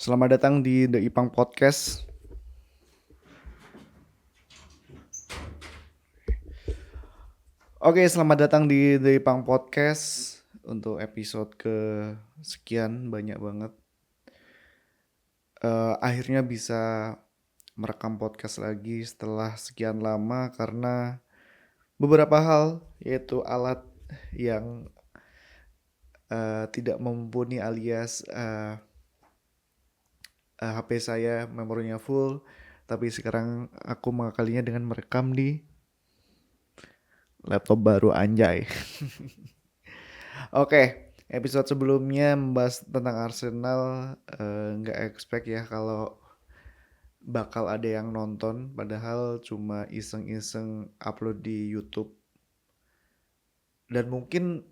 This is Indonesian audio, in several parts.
Selamat datang di The Ipang Podcast. Oke, selamat datang di The Ipang Podcast untuk episode ke sekian, banyak banget. Akhirnya bisa merekam podcast lagi setelah sekian lama karena beberapa hal, yaitu alat yang tidak mumpuni alias HP saya memorinya full. Tapi sekarang aku mengakalinya dengan merekam di laptop baru, anjay. Oke, episode sebelumnya membahas tentang Arsenal. Nggak expect ya kalau bakal ada yang nonton, padahal cuma iseng-iseng upload di YouTube. Dan mungkin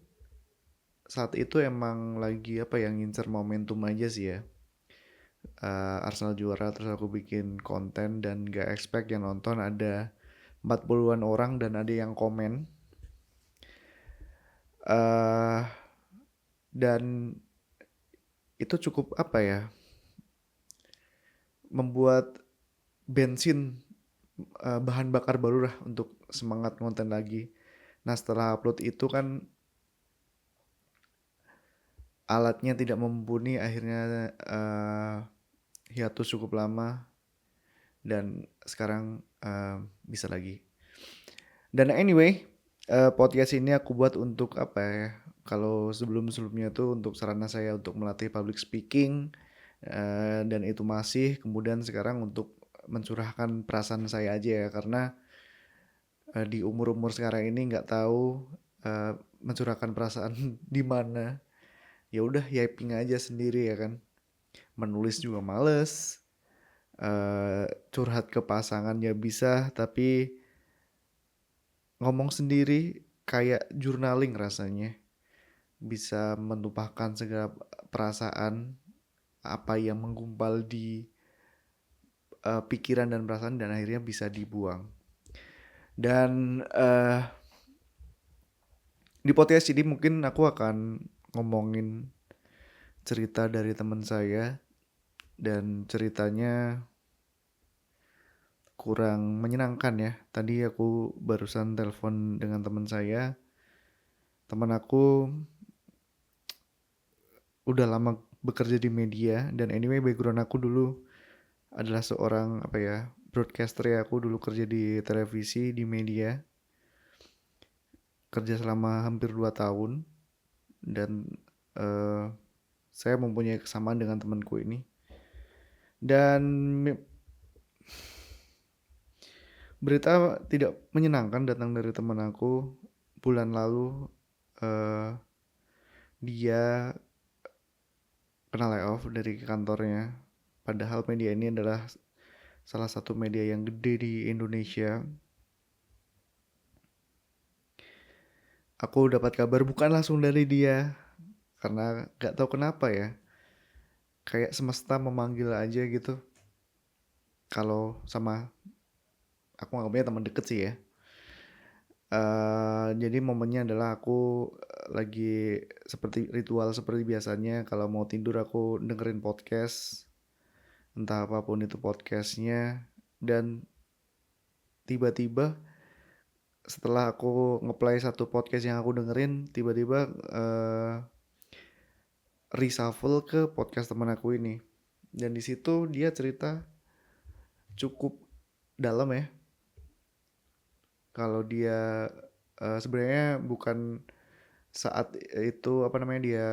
saat itu emang lagi apa yang ngincer momentum aja sih ya. Arsenal juara terus aku bikin konten dan nggak expect yang nonton ada 40-an orang dan ada yang komen. eh dan itu cukup apa ya, membuat bensin, bahan bakar baru lah untuk semangat konten lagi. Nah setelah upload itu kan alatnya tidak mumpuni, akhirnya hiatus cukup lama dan sekarang bisa lagi. Dan anyway, podcast ini aku buat untuk apa ya? Kalau sebelum-sebelumnya tuh untuk sarana saya untuk melatih public speaking, dan itu masih. Kemudian sekarang untuk mencurahkan perasaan saya aja ya, karena di umur-umur sekarang ini nggak tahu mencurahkan perasaan di mana. Ya udah yaping aja sendiri ya kan. Menulis juga males. Curhat ke pasangan ya bisa, tapi ngomong sendiri kayak journaling rasanya. Bisa menumpahkan segala perasaan apa yang menggumpal di pikiran dan perasaan dan akhirnya bisa dibuang. Dan di podcast ini mungkin aku akan ngomongin cerita dari teman saya, dan ceritanya kurang menyenangkan ya. Tadi aku barusan telepon dengan teman saya. Teman aku udah lama bekerja di media, dan anyway background aku dulu adalah seorang apa ya, broadcaster ya. Aku dulu kerja di televisi, di media. Kerja selama hampir 2 tahun dan eh, saya mempunyai kesamaan dengan temanku ini. Dan berita tidak menyenangkan datang dari teman aku. Bulan lalu eh, dia kena layoff dari kantornya. Padahal media ini adalah salah satu media yang gede di Indonesia. Aku dapat kabar bukan langsung dari dia, karena gak tahu kenapa ya. Kayak semesta memanggil aja gitu. Kalau sama aku anggapnya teman deket sih ya. Jadi momennya adalah aku lagi seperti ritual seperti biasanya kalau mau tidur aku dengerin podcast, entah apapun itu podcastnya. Dan tiba-tiba setelah aku ngeplay satu podcast yang aku dengerin, tiba-tiba reshuffle ke podcast teman aku ini. Dan di situ dia cerita cukup dalam ya. Kalau dia sebenarnya bukan saat itu apa namanya dia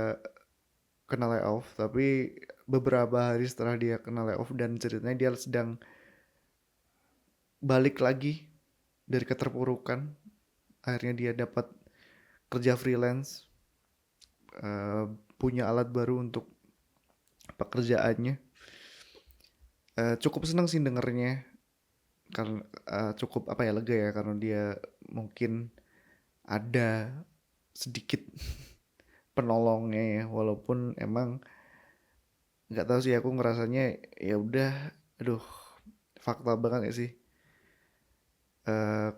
kena layoff, tapi beberapa hari setelah dia kena layoff, dan ceritanya dia sedang balik lagi dari keterpurukan. Akhirnya dia dapat kerja freelance, eh, punya alat baru untuk pekerjaannya. Cukup senang sih dengernya, karena cukup apa ya, lega ya, karena dia mungkin ada sedikit penolongnya ya, walaupun emang nggak tahu sih, aku ngerasanya ya udah, aduh, fakta banget ya sih.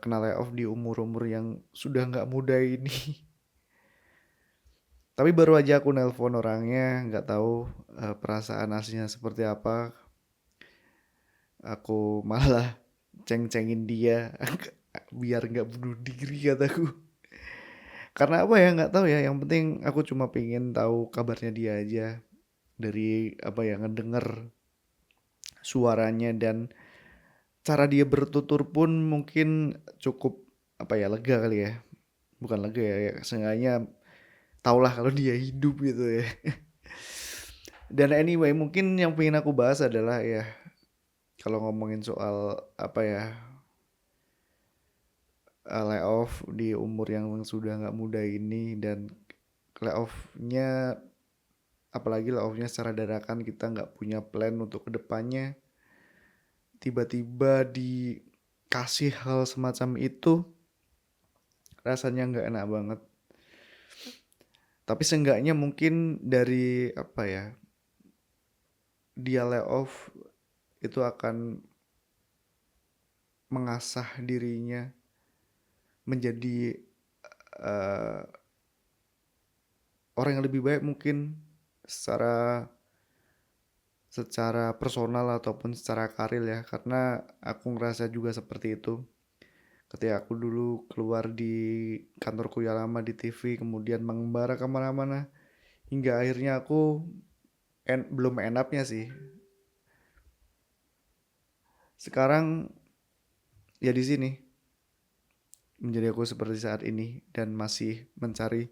Kena layoff di umur-umur yang sudah nggak muda ini. Tapi baru aja aku nelpon orangnya, nggak tahu perasaan aslinya seperti apa. Aku malah ceng-cengin dia biar nggak bunuh diri kataku. Karena apa ya nggak tahu ya. Yang penting aku cuma pengen tahu kabarnya dia aja dari apa ya ngedenger suaranya dan cara dia bertutur pun mungkin cukup apa ya lega kali ya. Bukan lega ya, seenggaknya tahulah kalau dia hidup gitu ya. Dan anyway, mungkin yang pengen aku bahas adalah ya kalau ngomongin soal apa ya layoff di umur yang sudah nggak muda ini dan layoffnya apalagi layoffnya secara dadakan kita nggak punya plan untuk kedepannya tiba-tiba dikasih hal semacam itu rasanya nggak enak banget. Tapi seenggaknya mungkin dari apa ya dia layoff itu akan mengasah dirinya menjadi uh, orang yang lebih baik mungkin secara secara personal ataupun secara karir ya karena aku ngerasa juga seperti itu ketika aku dulu keluar di kantorku yang lama di TV kemudian mengembara kemana-mana hingga akhirnya aku belum enaknya sih sekarang ya di sini menjadi aku seperti saat ini dan masih mencari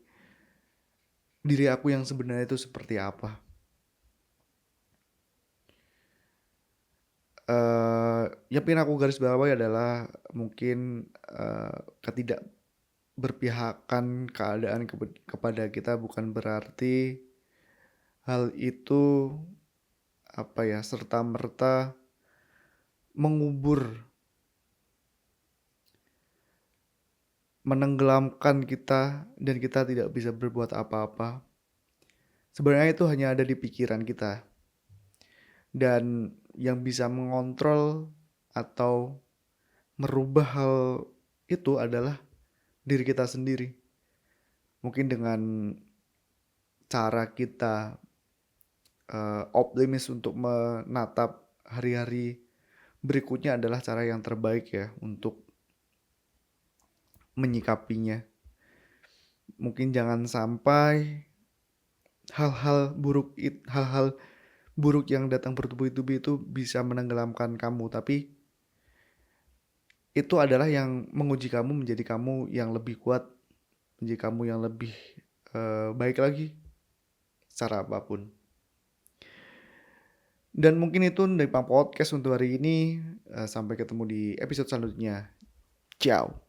diri aku yang sebenarnya itu seperti apa. Yang ingin aku garis bawahi adalah mungkin ketidakberpihakan keadaan kepada kita bukan berarti hal itu apa ya serta merta mengubur menenggelamkan kita dan kita tidak bisa berbuat apa-apa. Sebenarnya itu hanya ada di pikiran kita. Dan yang bisa mengontrol atau merubah hal itu adalah diri kita sendiri. Mungkin dengan cara kita optimis untuk menatap hari-hari berikutnya adalah cara yang terbaik ya untuk menyikapinya. Mungkin jangan sampai hal-hal buruk yang datang bertubi-tubi itu bisa menenggelamkan kamu, tapi itu adalah yang menguji kamu menjadi kamu yang lebih kuat, menjadi kamu yang lebih baik lagi secara apapun. Dan mungkin itu dari podcast untuk hari ini. Sampai ketemu di episode selanjutnya. Ciao.